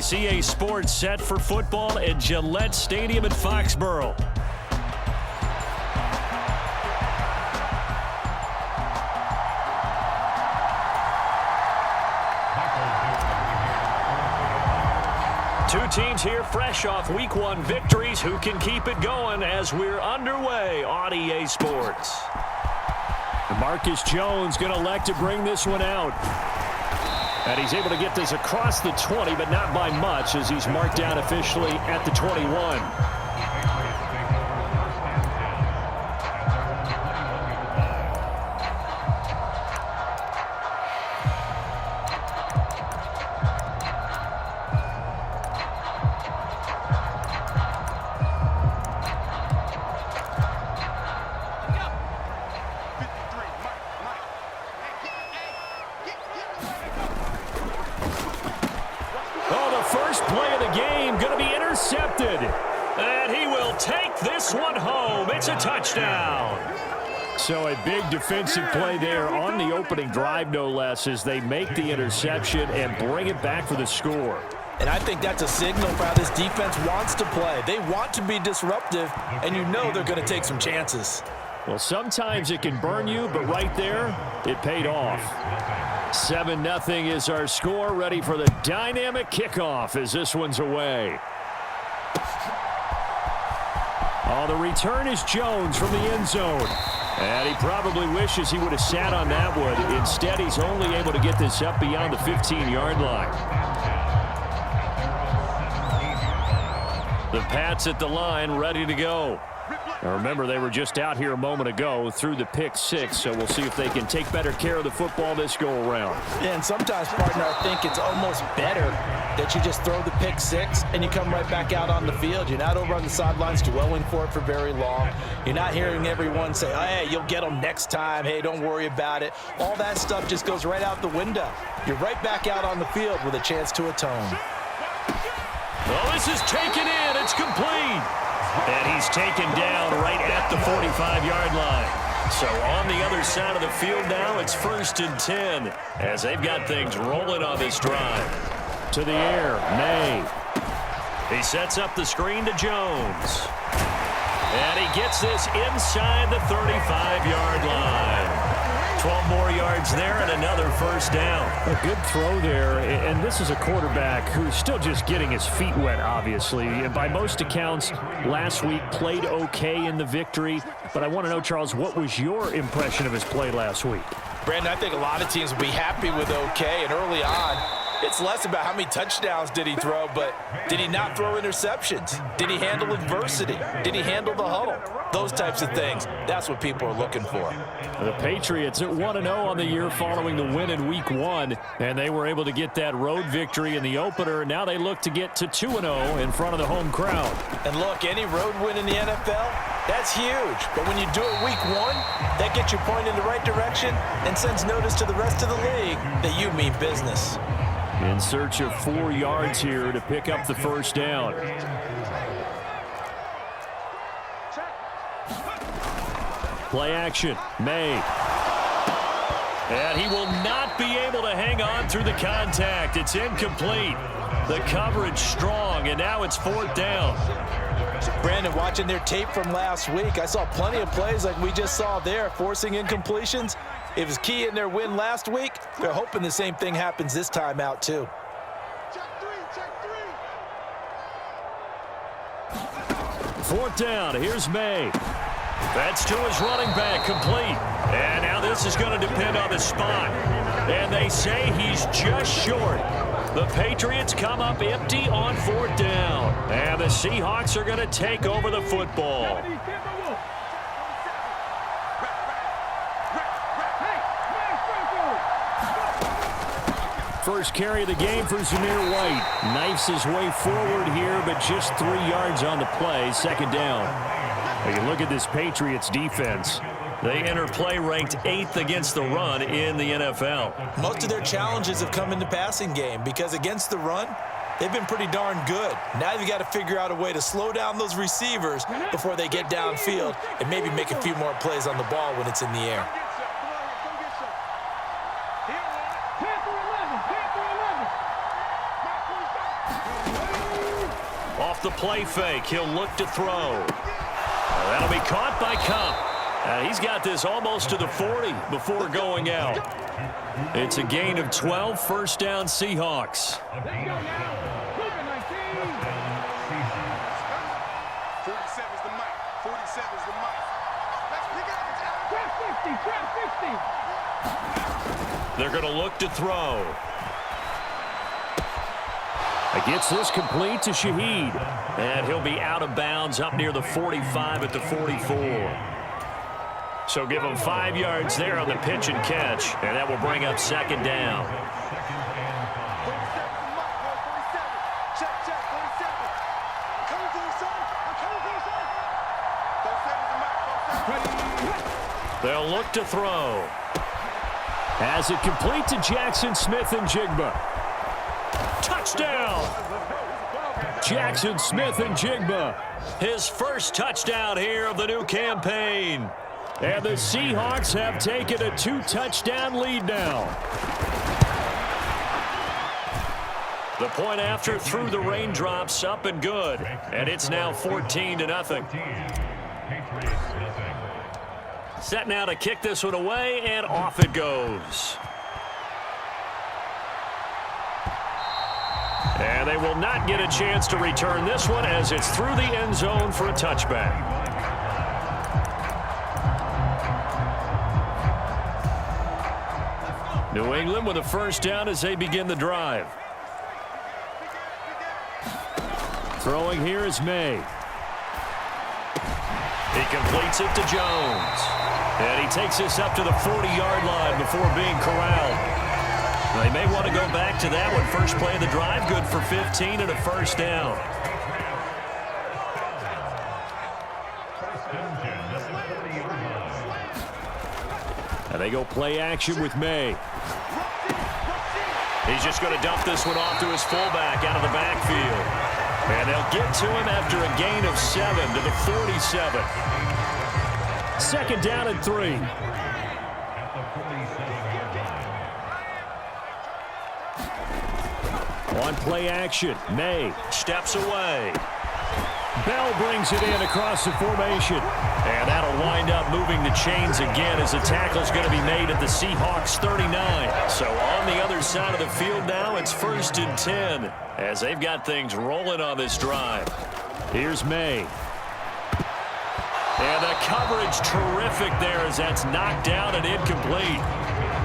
CA Sports set for football at Gillette Stadium in Foxborough. Two teams here fresh off Week 1 victories. Who can keep it going as we're underway on EA Sports? Marcus Jones going to elect to bring this one out. And he's able to get this across the 20, but not by much as he's marked down officially at the 21. And he will take this one home. It's a touchdown. So a big defensive play there on the opening drive, no less, as they make the interception and bring it back for the score. And I think that's a signal for how this defense wants to play. They want to be disruptive, and you know they're going to take some chances. Well, sometimes it can burn you, but right there, it paid off. 7-0 is our score, ready for the dynamic kickoff as this one's away. Oh, the return is Jones from the end zone. And he probably wishes he would have sat on that one. Instead, he's only able to get this up beyond the 15-yard line. The Pats at the line, ready to go. Now remember, they were just out here a moment ago through the pick six, so we'll see if they can take better care of the football this go-around. Yeah, and sometimes, partner, I think it's almost better that you just throw the pick six and you come right back out on the field. You're not over on the sidelines dwelling for it for very long. You're not hearing everyone say, oh, hey, you'll get them next time. Hey, don't worry about it. All that stuff just goes right out the window. You're right back out on the field with a chance to atone. Well, this is taken in. It's complete. And he's taken down right at the 45-yard line. So on the other side of the field now, it's 1st and 10 as they've got things rolling on this drive. To the air, May. He sets up the screen to Jones. And he gets this inside the 35-yard line. 12 more yards there and another first down. A good throw there, and this is a quarterback who's still just getting his feet wet, obviously. And by most accounts, last week played okay in the victory. But I want to know, Charles, what was your impression of his play last week? Brandon, I think a lot of teams will be happy with okay, and early on, it's less about how many touchdowns did he throw, but did he not throw interceptions? Did he handle adversity? Did he handle the huddle? Those types of things, that's what people are looking for. The Patriots at 1-0 on the year following the win in Week 1, and they were able to get that road victory in the opener. Now they look to get to 2-0 in front of the home crowd. And look, any road win in the NFL, that's huge. But when you do it Week 1, that gets you pointed in the right direction and sends notice to the rest of the league that you mean business. In search of 4 yards here to pick up the first down. Play action, May. And he will not be able to hang on through the contact. It's incomplete. The coverage strong, and now it's 4th down. Brandon, watching their tape from last week, I saw plenty of plays like we just saw there, forcing incompletions. It was key in their win last week. They're hoping the same thing happens this time out, too. Fourth down. Here's May. That's to his running back, complete. And now this is going to depend on the spot. And they say he's just short. The Patriots come up empty on 4th down. And the Seahawks are going to take over the football. First carry of the game for Zamir White. Knifes his way forward here, but just 3 yards on the play. 2nd down. You look at this Patriots defense. They enter play ranked 8th against the run in the NFL. Most of their challenges have come in the passing game because against the run, they've been pretty darn good. Now you've got to figure out a way to slow down those receivers before they get downfield and maybe make a few more plays on the ball when it's in the air. Off the play fake, he'll look to throw. That'll be caught by Cup. He's got this almost to the 40 before going out. It's a gain of 12, first down Seahawks. 47 is the mic. 47 is the mic. Let's pick it up. Trap 50. They're going to look to throw. Gets this complete to Shaheed. And he'll be out of bounds up near the 45 at the 44. So give him 5 yards there on the pitch and catch. And that will bring up second down. They'll look to throw. As it complete to Jackson Smith-Njigba. Touchdown! Jackson Smith-Njigba. His first touchdown here of the new campaign. And the Seahawks have taken a 2-touchdown lead now. The point after through the raindrops, up and good. And it's now 14-0. Set now to kick this one away, and off it goes. And they will not get a chance to return this one as it's through the end zone for a touchback. New England with a first down as they begin the drive. Throwing here is May. He completes it to Jones. And he takes this up to the 40-yard line before being corralled. They may want to go back to that one. First play of the drive, good for 15 and a first down. And they go play action with May. He's just going to dump this one off to his fullback out of the backfield. And they'll get to him after a gain of 7 to the 47. Second down and 3. On play action, May steps away. Bell brings it in across the formation. And that'll wind up moving the chains again as the tackle's going to be made at the Seahawks 39. So on the other side of the field now, it's 1st and 10 as they've got things rolling on this drive. Here's May. And the coverage terrific there as that's knocked down and incomplete.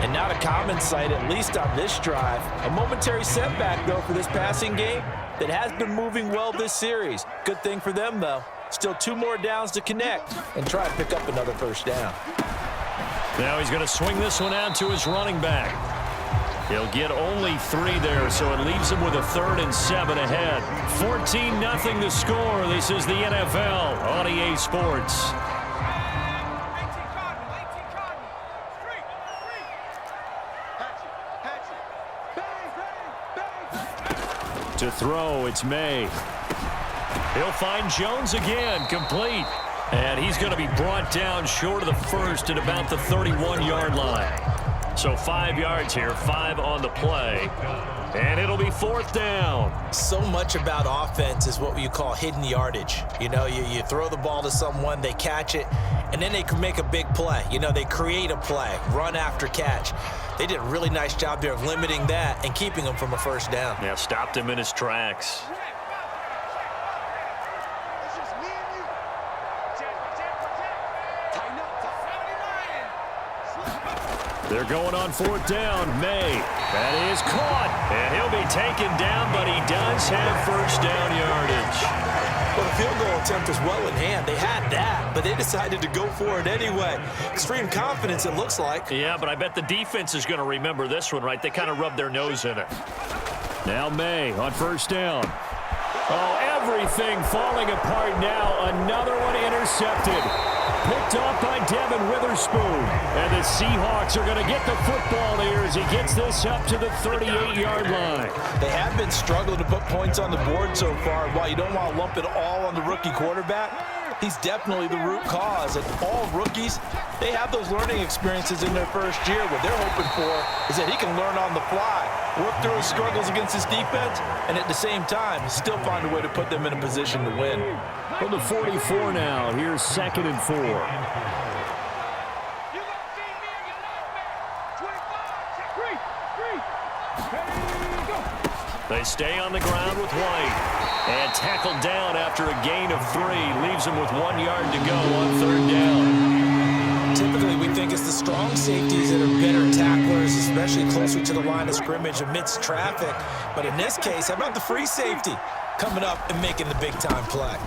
And not a common sight, at least on this drive. A momentary setback, though, for this passing game that has been moving well this series. Good thing for them, though. Still 2 more downs to connect and try to pick up another first down. Now he's going to swing this one out to his running back. He'll get only 3 there, so it leaves him with a 3rd and 7 ahead. 14-0 the score. This is the NFL on EA Sports. To throw, it's May. He'll find Jones again, complete. And he's going to be brought down short of the first at about the 31-yard line. So 5 yards here, 5 on the play. And it'll be 4th down. So much about offense is what you call hidden yardage. You know, you throw the ball to someone, they catch it, and then they can make a big play. You know, they create a play, run after catch. They did a really nice job there of limiting that and keeping him from a first down. Yeah, stopped him in his tracks. They're going on 4th down. May. That is caught. And he'll be taken down, but he does have first down yardage. Well, the field goal attempt was well in hand. They had that, but they decided to go for it anyway. Extreme confidence, it looks like. Yeah, but I bet the defense is going to remember this one, right? They kind of rubbed their nose in it. Now May on first down. Oh, everything falling apart now. Another one intercepted. Picked off by Devin Witherspoon. And the Seahawks are going to get the football here as he gets this up to the 38-yard line. They have been struggling to put points on the board so far. While you don't want to lump it all on the rookie quarterback, he's definitely the root cause. And all rookies, they have those learning experiences in their first year. What they're hoping for is that he can learn on the fly. work through his struggles against his defense, and at the same time, still find a way to put them in a position to win. From the 44 now, here's 2nd and 4. They stay on the ground with White. And tackled down after a gain of 3. Leaves him with 1 yard to go on 3rd down. Typically, we think it's the strong safeties that are better tacklers, especially closer to the line of scrimmage amidst traffic. But in this case, how about the free safety coming up and making the big-time play?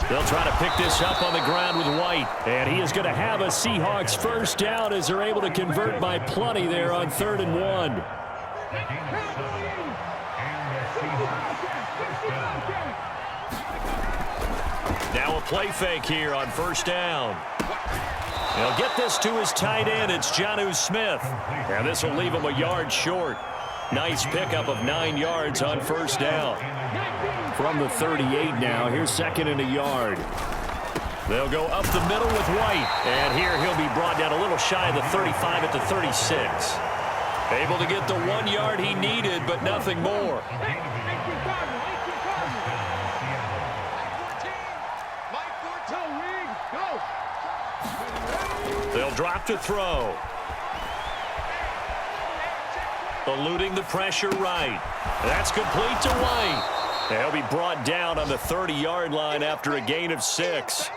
They'll try to pick this up on the ground with White. And he is going to have a Seahawks first down as they're able to convert by plenty there on 3rd and 1. Now a play fake here on 1st down. He'll get this to his tight end. It's Jonnu Smith. And this will leave him a yard short. Nice pickup of 9 yards on 1st down. From the 38 now, here's 2nd and a yard. They'll go up the middle with White. And here he'll be brought down a little shy of the 35 at the 36. Able to get the 1 yard he needed, but nothing more. They'll drop to throw. Eluding the pressure right. That's complete to White. They'll be brought down on the 30-yard line after a gain of 6.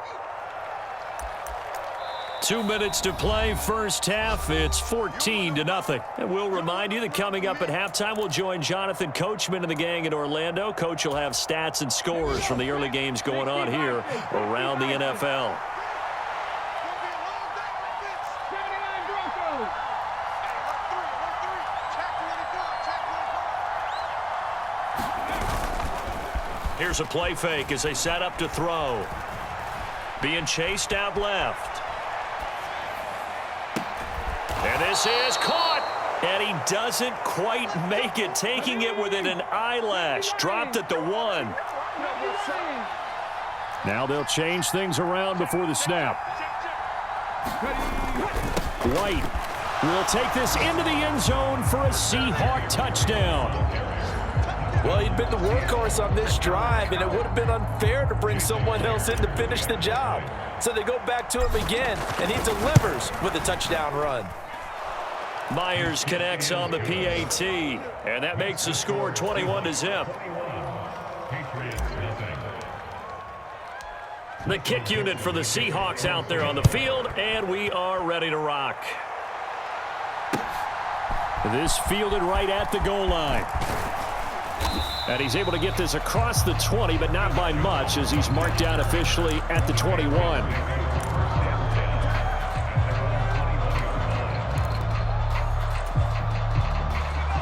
2 minutes to play, first half. It's 14-0. And we'll remind you that coming up at halftime, we'll join Jonathan Coachman and the gang in Orlando. Coach will have stats and scores from the early games going on here around the NFL. Here's a play fake as they set up to throw. Being chased out left. And this is caught. And he doesn't quite make it, taking it within an eyelash. Dropped at the 1. Now they'll change things around before the snap. White will take this into the end zone for a Seahawk touchdown. Well, he'd been the workhorse on this drive, and it would have been unfair to bring someone else in to finish the job. So they go back to him again, and he delivers with a touchdown run. Myers connects on the PAT, and that makes the score 21-0. The kick unit for the Seahawks out there on the field, and we are ready to rock. This fielded right at the goal line. And he's able to get this across the 20, but not by much, as he's marked down officially at the 21.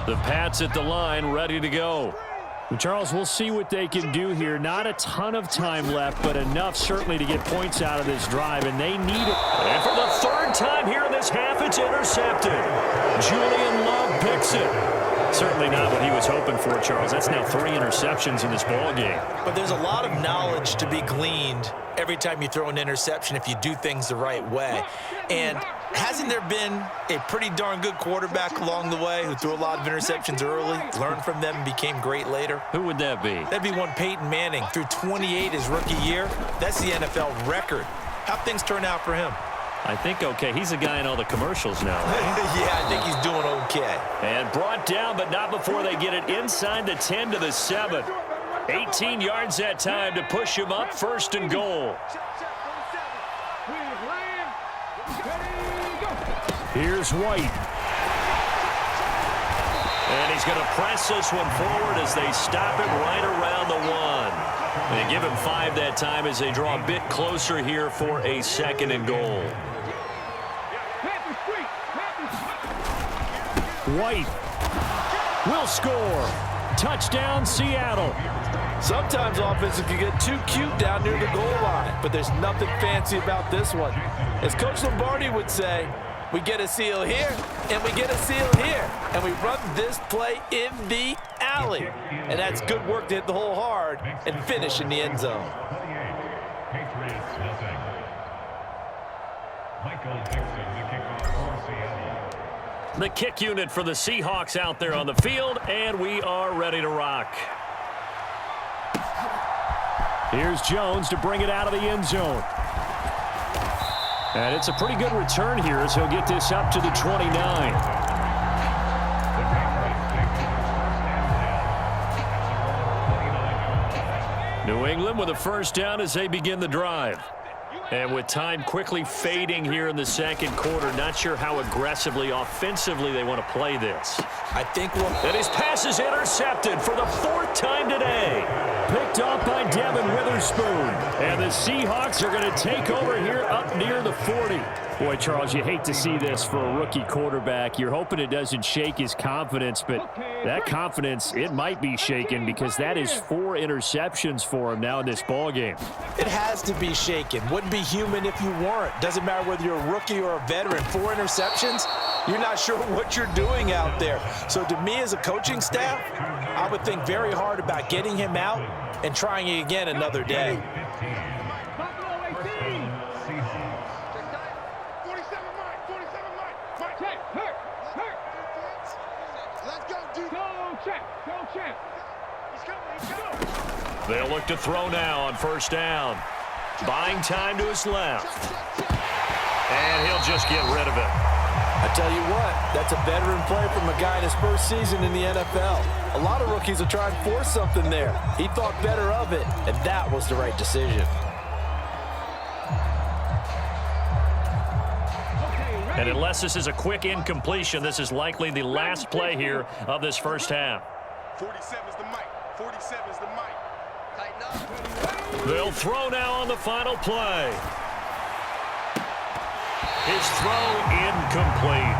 The Pats at the line, ready to go. Charles, we'll see what they can do here. Not a ton of time left, but enough certainly to get points out of this drive, and they need it. And for the 3rd time here in this half, it's intercepted. Julian Love picks it. Certainly not what he was hoping for, Charles. That's now 3 interceptions in this ball game. But there's a lot of knowledge to be gleaned every time you throw an interception if you do things the right way. And hasn't there been a pretty darn good quarterback along the way who threw a lot of interceptions early, learned from them, and became great later? Who would that be? That'd be one Peyton Manning. Threw 28 his rookie year. That's the NFL record. How'd things turn out for him? I think okay. He's a guy in all the commercials now, right? Yeah, I think he's doing okay. And brought down, but not before they get it inside the 10 to the 7. 18 yards that time to push him up, 1st and goal. Here's White. And he's going to press this one forward as they stop him right around the 1. They give him 5 that time as they draw a bit closer here for a 2nd and goal. White will score. Touchdown, Seattle. Sometimes offenses can get too cute down near the goal line, but there's nothing fancy about this one. As Coach Lombardi would say, we get a seal here, and we get a seal here, and we run this play in the alley. And that's good work to hit the hole hard and finish in the end zone. Patriots, nothing. Michael Dixon, the kickoff for Seattle. The kick unit for the Seahawks out there on the field, and we are ready to rock. Here's Jones to bring it out of the end zone. And it's a pretty good return here as he'll get this up to the 29. New England with a first down as they begin the drive. And with time quickly fading here in the second quarter, not sure how aggressively, offensively they want to play this. I think and his pass is intercepted for the fourth time today. Picked off by Devin Witherspoon. And the Seahawks are going to take over here up near the 40. Boy, Charles, you hate to see this for a rookie quarterback. You're hoping it doesn't shake his confidence, but that confidence, it might be shaken because that is 4 interceptions for him now in this ballgame. It has to be shaken. Wouldn't be human if you weren't. Doesn't matter whether you're a rookie or a veteran. 4 interceptions, you're not sure what you're doing out there. So to me as a coaching staff, I would think very hard about getting him out and trying it again another day. They'll look to throw now on first down. Buying time to his left. And he'll just get rid of it. I tell you what, that's a veteran play from a guy in his first season in the NFL. A lot of rookies will try and force something there. He thought better of it, and that was the right decision. And unless this is a quick incompletion, this is likely the last play here of this first half. 47 is the mic. 47 is the mic. Tighten up. They'll throw now on the final play. His throw incomplete.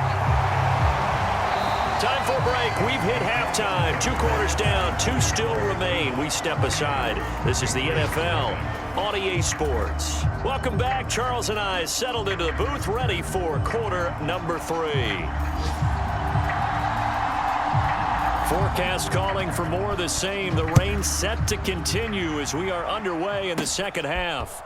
Time for a break. We've hit halftime. 2 quarters down. 2 still remain. We step aside. This is the NFL on EA Sports. Welcome back. Charles and I settled into the booth, ready for quarter number 3. Forecast calling for more of the same. The rain set to continue as we are underway in the second half.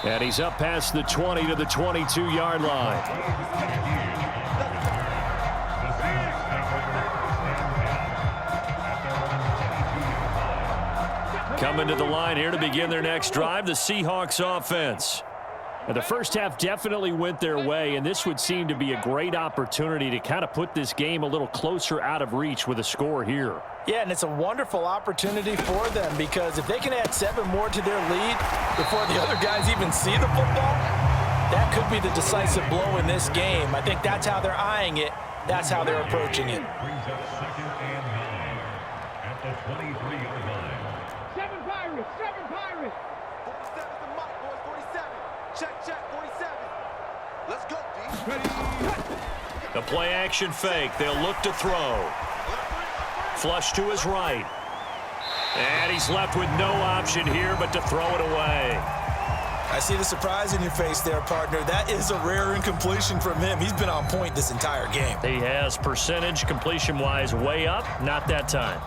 And he's up past the 20 to the 22-yard line. Coming to the line here to begin their next drive, the Seahawks offense. And the first half definitely went their way, and this would seem to be a great opportunity to kind of put this game a little closer out of reach with a score here. Yeah, and it's a wonderful opportunity for them because if they can add 7 more to their lead before the other guys even see the football, that could be the decisive blow in this game. I think that's how they're eyeing it. That's how they're approaching it. Brings up 2nd and 9 at the 23-yard line. 7 Pirates. 47 is the mic, boys. 47. Check. 47. Let's go, D. The play action fake. They'll look to throw. Flush to his right. And he's left with no option here but to throw it away. I see the surprise in your face there, partner. That is a rare incompletion from him. He's been on point this entire game. He has percentage completion-wise way up. Not that time.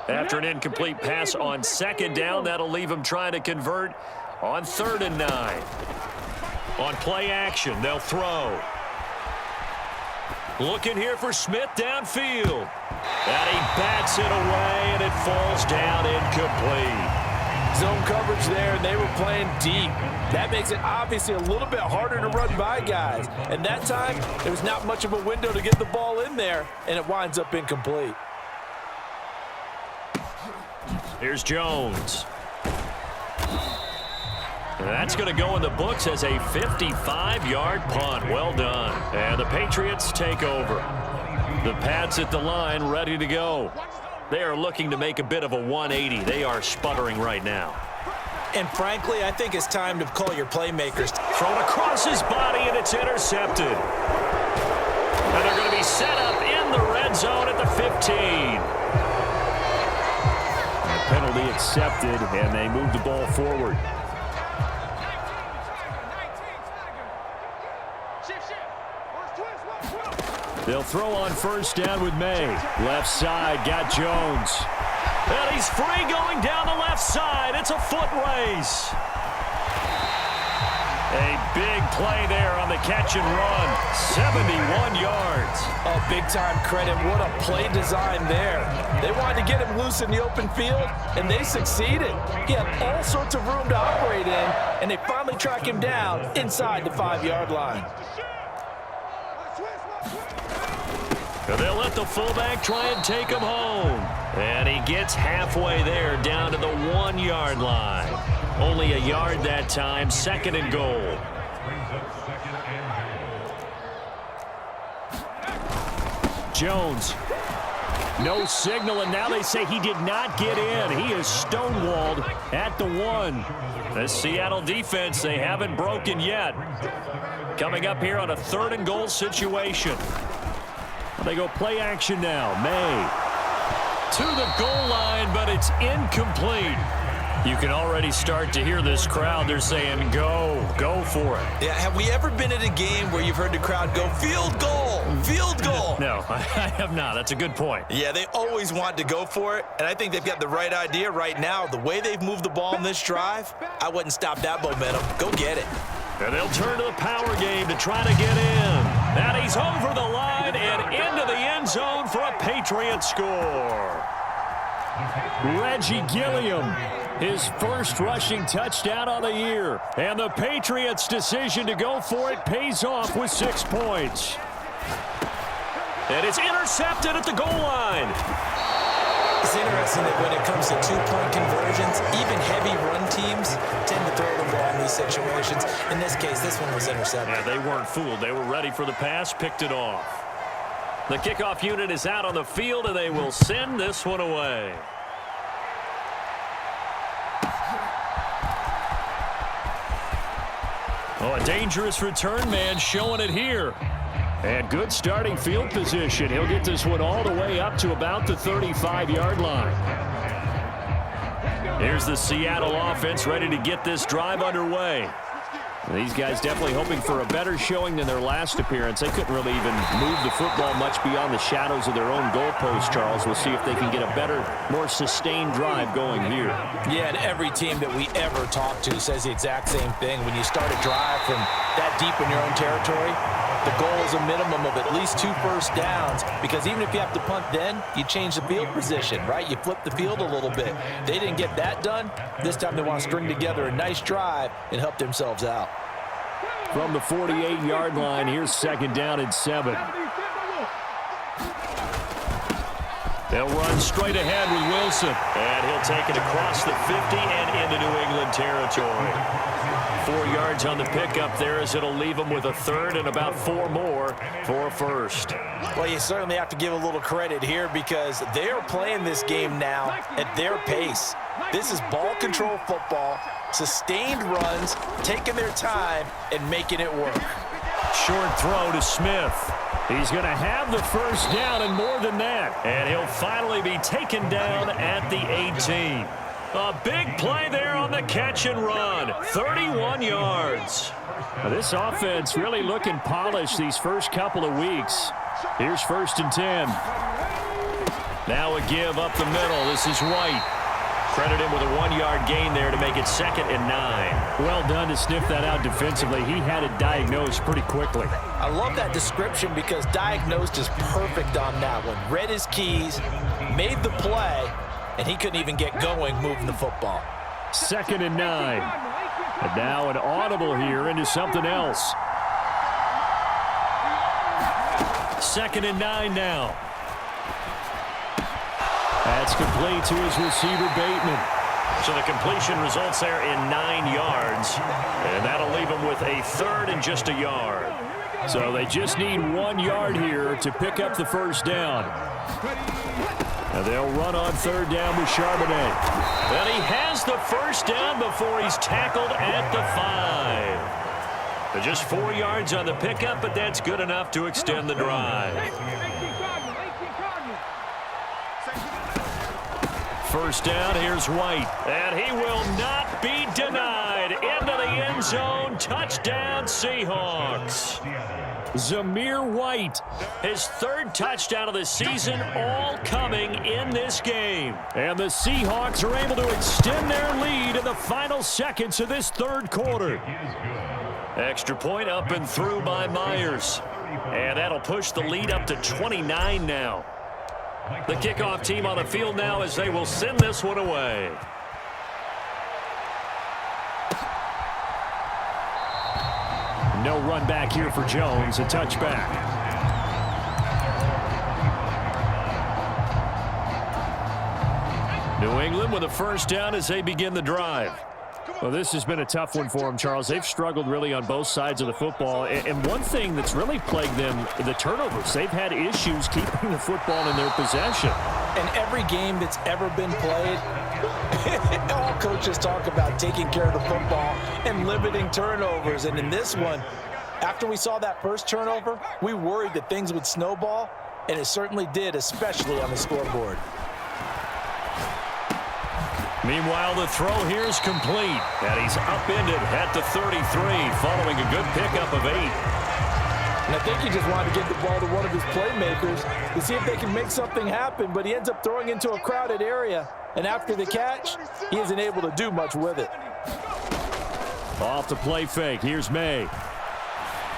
After an incomplete pass on second down, that'll leave him trying to convert on 3rd and 9. On play action, they'll throw. Looking here for Smith downfield. And he bats it away, and it falls down incomplete. Zone coverage there, and they were playing deep. That makes it obviously a little bit harder to run by guys. And that time, there was not much of a window to get the ball in there, and it winds up incomplete. Here's Jones. And that's going to go in the books as a 55-yard punt. Well done. And the Patriots take over. The Pats at the line ready to go. They are looking to make a bit of a 180. They are sputtering right now. And frankly, I think it's time to call your playmakers. Thrown across his body, and it's intercepted. And they're going to be set up in the red zone at the 15. Penalty accepted, and they move the ball forward. They'll throw on first down with May. Left side, got Jones. And he's free going down the left side. It's a foot race. A big play there on the catch and run. 71 yards. Oh, big-time credit. What a play design there. They wanted to get him loose in the open field, and they succeeded. He had all sorts of room to operate in, and they finally track him down inside the 5-yard line. And they'll let the fullback try and take him home. And he gets halfway there down to the 1-yard line. Only a yard that time, 2nd and goal. Jones. No signal, and now they say he did not get in. He is stonewalled at the 1. The Seattle defense, they haven't broken yet. Coming up here on a 3rd and goal situation. They go play action now. May to the goal line, but it's incomplete. You can already start to hear this crowd. They're saying, go for it. Yeah, have we ever been at a game where you've heard the crowd go, field goal, field goal? No, I have not. That's a good point. Yeah, they always want to go for it, and I think they've got the right idea right now. The way they've moved the ball in this drive, I wouldn't stop that momentum. Go get it. And they'll turn to the power game to try to get in. And he's over the line and into the end zone for a Patriots score. Reggie Gilliam, his first rushing touchdown of the year. And the Patriots' decision to go for it pays off with 6 points. And it's intercepted at the goal line. It's interesting that when it comes to 2-point conversions, even heavy run teams tend to throw the ball in these situations. In this case, this one was intercepted. Yeah, they weren't fooled. They were ready for the pass, picked it off. The kickoff unit is out on the field, and they will send this one away. Oh, a dangerous return man showing it here. And good starting field position. He'll get this one all the way up to about the 35-yard line. Here's the Seattle offense ready to get this drive underway. These guys definitely hoping for a better showing than their last appearance. They couldn't really even move the football much beyond the shadows of their own goalpost, Charles. We'll see if they can get a better, more sustained drive going here. Yeah, and every team that we ever talk to says the exact same thing. When you start a drive from that deep in your own territory, the goal is a minimum of at least 2 first downs, because even if you have to punt then, you change the field position, right? You flip the field a little bit. They didn't get that done. This time they want to string together a nice drive and help themselves out. From the 48-yard line, here's 2nd down and 7. They'll run straight ahead with Wilson. And he'll take it across the 50 and into New England territory. 4 yards on the pickup there, as it'll leave them with a 3rd and about 4 more for a first. Well, you certainly have to give a little credit here, because they are playing this game now at their pace. This is ball control football, sustained runs, taking their time and making it work. Short throw to Smith. He's going to have the first down and more than that. And he'll finally be taken down at the 18. A big play there on the catch and run. 31 yards. Now, this offense really looking polished these first couple of weeks. Here's 1st and 10. Now a give up the middle. This is White. Credit him with a 1-yard gain there to make it 2nd and 9. Well done to sniff that out defensively. He had it diagnosed pretty quickly. I love that description, because diagnosed is perfect on that one. Read his keys, made the play, and he couldn't even get going moving the football. 2nd and 9. And now an audible here into something else. 2nd and 9 now. That's complete to his receiver, Bateman. So the completion results there in 9 yards. And that'll leave him with a 3rd and just a yard. So they just need 1 yard here to pick up the first down. And they'll run on 3rd down with Charbonnet. And he has the first down before he's tackled at the 5. So just 4 yards on the pickup, but that's good enough to extend the drive. First down, here's White. And he will not be denied. Into the end zone. Touchdown, Seahawks. Zamir White. His third touchdown of the season, all coming in this game. And the Seahawks are able to extend their lead in the final seconds of this third quarter. Extra point up and through by Myers. And that'll push the lead up to 29 now. The kickoff team on the field now as they will send this one away. No run back here for Jones, a touchback. New England with a first down as they begin the drive. Well, this has been a tough one for them, Charles. They've struggled really on both sides of the football. And one thing that's really plagued them, the turnovers. They've had issues keeping the football in their possession. And every game that's ever been played, all coaches talk about taking care of the football and limiting turnovers. And in this one, after we saw that first turnover, we worried that things would snowball, and it certainly did, especially on the scoreboard. Meanwhile, the throw here is complete, and he's upended at the 33 following a good pickup of 8. And I think he just wanted to get the ball to one of his playmakers to see if they can make something happen, but he ends up throwing into a crowded area, and after the catch, he isn't able to do much with it. Off the play fake, here's May.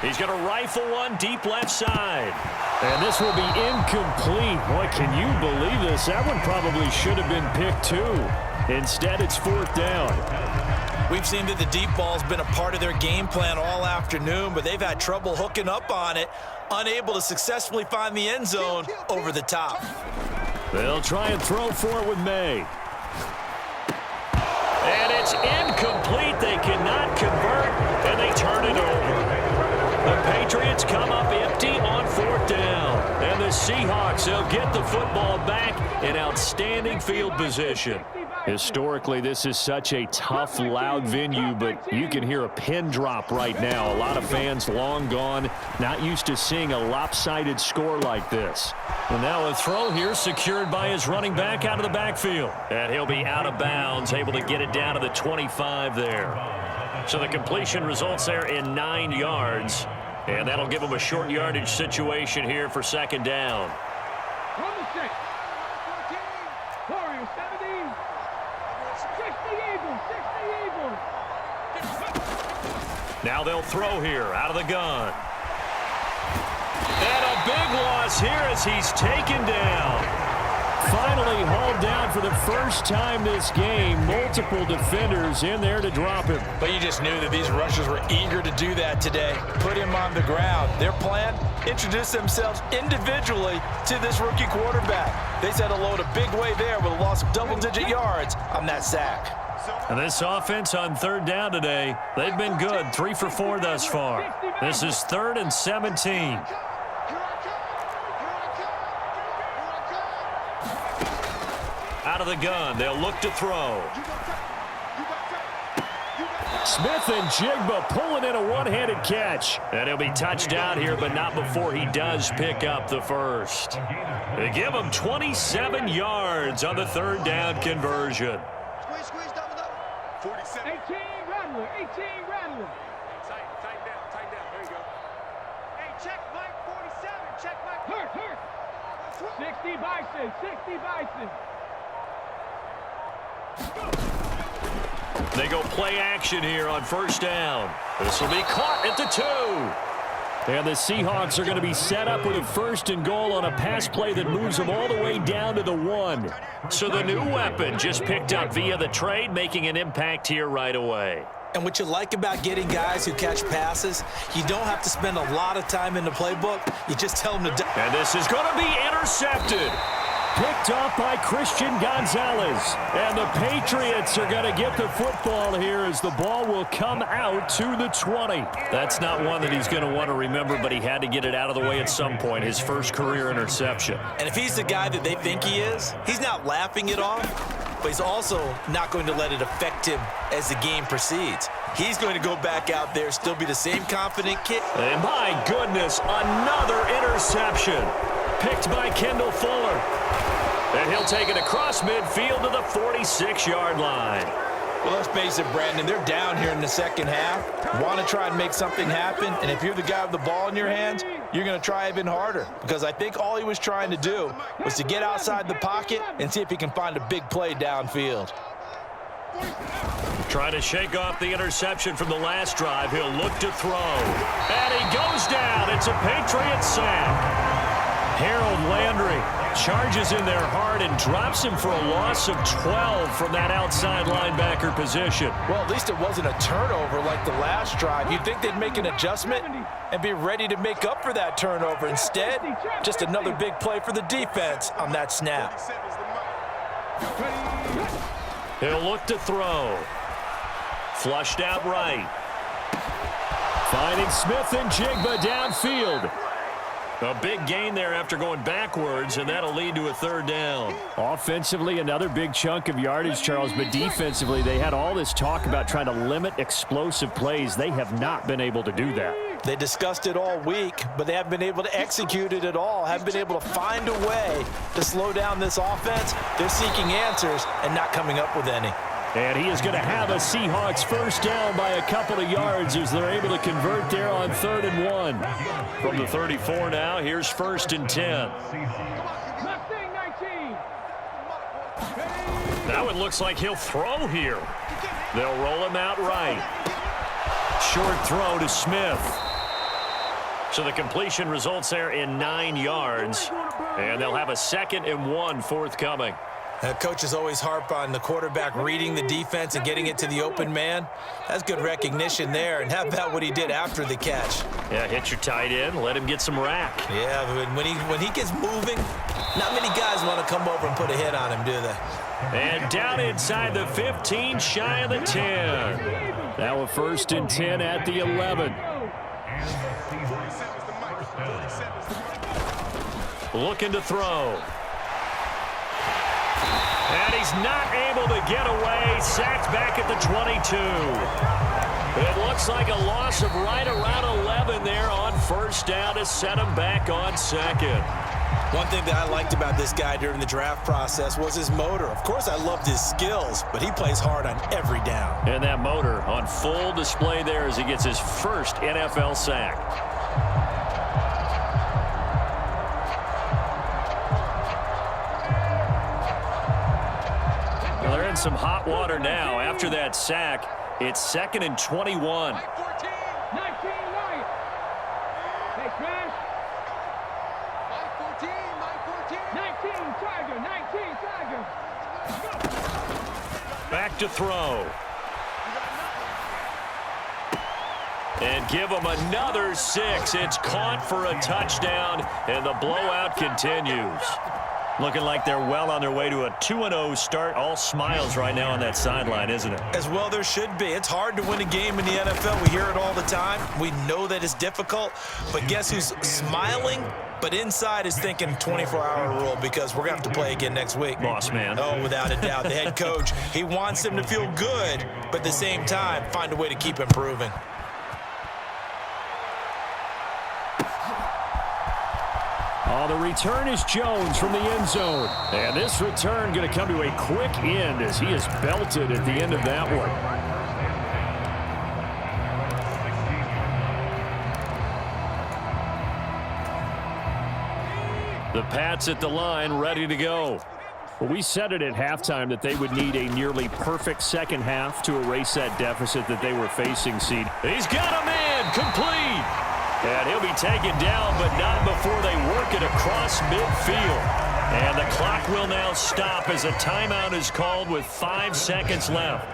He's going to rifle one deep left side. And this will be incomplete. Boy, can you believe this? That one probably should have been picked too. Instead, it's fourth down. We've seen that the deep ball's been a part of their game plan all afternoon, but they've had trouble hooking up on it, unable to successfully find the end zone over the top. They'll try and throw for it with May. And it's incomplete. They cannot convert, and they turn it over. The Patriots come up empty on fourth down. And the Seahawks, they'll get the football back in outstanding field position. Historically, this is such a tough, loud venue, but you can hear a pin drop right now. A lot of fans long gone, not used to seeing a lopsided score like this. And now a throw here secured by his running back out of the backfield. And he'll be out of bounds, able to get it down to the 25 there. So the completion results there in 9 yards. And that'll give him a short yardage situation here for second down. From the 6. 14. Warriors 17. 60 Eagles. 60 Eagles. Now they'll throw here out of the gun. And a big loss here as he's taken down. Finally hauled down for the first time this game. Multiple defenders in there to drop him. But you just knew that these rushers were eager to do that today. Put him on the ground. Their plan, introduce themselves individually to this rookie quarterback. They said hello to Big Way there with a loss of double-digit yards on that sack. And this offense on third down today, they've been good. 3 for 4 thus far. This is 3rd and 17. Out of the gun, they'll look to throw. Smith and Jigba pulling in a one-handed catch. And he'll be touched down here, but not before he does pick up the first. They give him 27 yards on the third down conversion. Squeeze, double. 47. 18 Rattler. Tight down. There you go. Hey, check Mike 47. Check Mike. Hurt. 60 Bison. They go play action here on first down. This will be caught at the 2. And the Seahawks are going to be set up with a 1st and goal on a pass play that moves them all the way down to the 1. So the new weapon just picked up via the trade, making an impact here right away. And what you like about getting guys who catch passes, you don't have to spend a lot of time in the playbook. You just tell them to. And this is going to be intercepted. Picked off by Christian Gonzalez. And the Patriots are going to get the football here as the ball will come out to the 20. That's not one that he's going to want to remember, but he had to get it out of the way at some point, his first career interception. And if he's the guy that they think he is, he's not laughing it off, but he's also not going to let it affect him as the game proceeds. He's going to go back out there, still be the same confident kid. And my goodness, another interception. Picked by Kendall Fuller. And he'll take it across midfield to the 46-yard line. Well, let's face it, Brandon, they're down here in the second half. Want to try and make something happen, and if you're the guy with the ball in your hands, you're going to try even harder, because I think all he was trying to do was to get outside the pocket and see if he can find a big play downfield. Trying to shake off the interception from the last drive. He'll look to throw. And he goes down. It's a Patriots sack. Harold Landry charges in there hard and drops him for a loss of 12 from that outside linebacker position. Well, at least it wasn't a turnover like the last drive. You'd think they'd make an adjustment and be ready to make up for that turnover. Instead, just another big play for the defense on that snap. He'll look to throw. Flushed out right. Finding Smith and Jigba downfield. A big gain there after going backwards, and that'll lead to a third down. Offensively, another big chunk of yardage, Charles, but defensively, they had all this talk about trying to limit explosive plays. They have not been able to do that. They discussed it all week, but they haven't been able to execute it at all, haven't been able to find a way to slow down this offense. They're seeking answers and not coming up with any. And he is going to have a Seahawks first down by a couple of yards as they're able to convert there on 3rd and 1. From the 34 now, here's 1st and 10. That one looks like he'll throw here. They'll roll him out right. Short throw to Smith. So the completion results there in 9 yards. And they'll have a 2nd and 1 forthcoming. Coaches always harp on the quarterback reading the defense and getting it to the open man. That's good recognition there. And how about what he did after the catch? Yeah, hit your tight end, let him get some rack. Yeah, but when he gets moving, not many guys want to come over and put a hit on him, do they? And down inside the 15, shy of the 10. Now a 1st and 10 at the 11. Looking to throw. And he's not able to get away. Sacked back at the 22. It looks like a loss of right around 11 there on 1st down to set him back on 2nd. One thing that I liked about this guy during the draft process was his motor. Of course, I loved his skills, but he plays hard on every down. And that motor on full display there as he gets his first NFL sack. Well, they're in some hot water now. After that sack, it's 2nd and 21. 19, hey, Crash. 19, Tiger. Back to throw. And give them another 6. It's caught for a touchdown, and the blowout continues. Looking like they're well on their way to a 2-0 start. All smiles right now on that sideline, isn't it? As well there should be. It's hard to win a game in the NFL. We hear it all the time. We know that it's difficult. But guess who's smiling? But inside is thinking 24-hour rule, because we're going to have to play again next week. Boss man. Oh, without a doubt. The head coach, he wants them to feel good, but at the same time, find a way to keep improving. Oh, the return is Jones from the end zone. And this return going to come to a quick end as he is belted at the end of that one. The Pats at the line, ready to go. Well, we said it at halftime that they would need a nearly perfect second half to erase that deficit that they were facing, Seed. He's got a man, complete. And he'll be taken down, but not before they work it across midfield. And the clock will now stop as a timeout is called with 5 seconds left.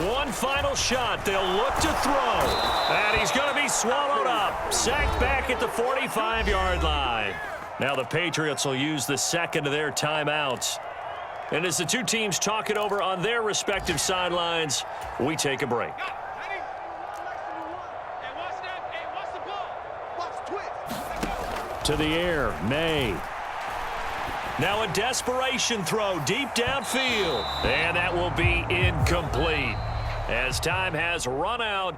One final shot. They'll look to throw. And he's going to be swallowed up. Sacked back at the 45-yard line. Now the Patriots will use the second of their timeouts. And as the two teams talk it over on their respective sidelines, we take a break. To the air, May. Now a desperation throw deep downfield. And that will be incomplete as time has run out.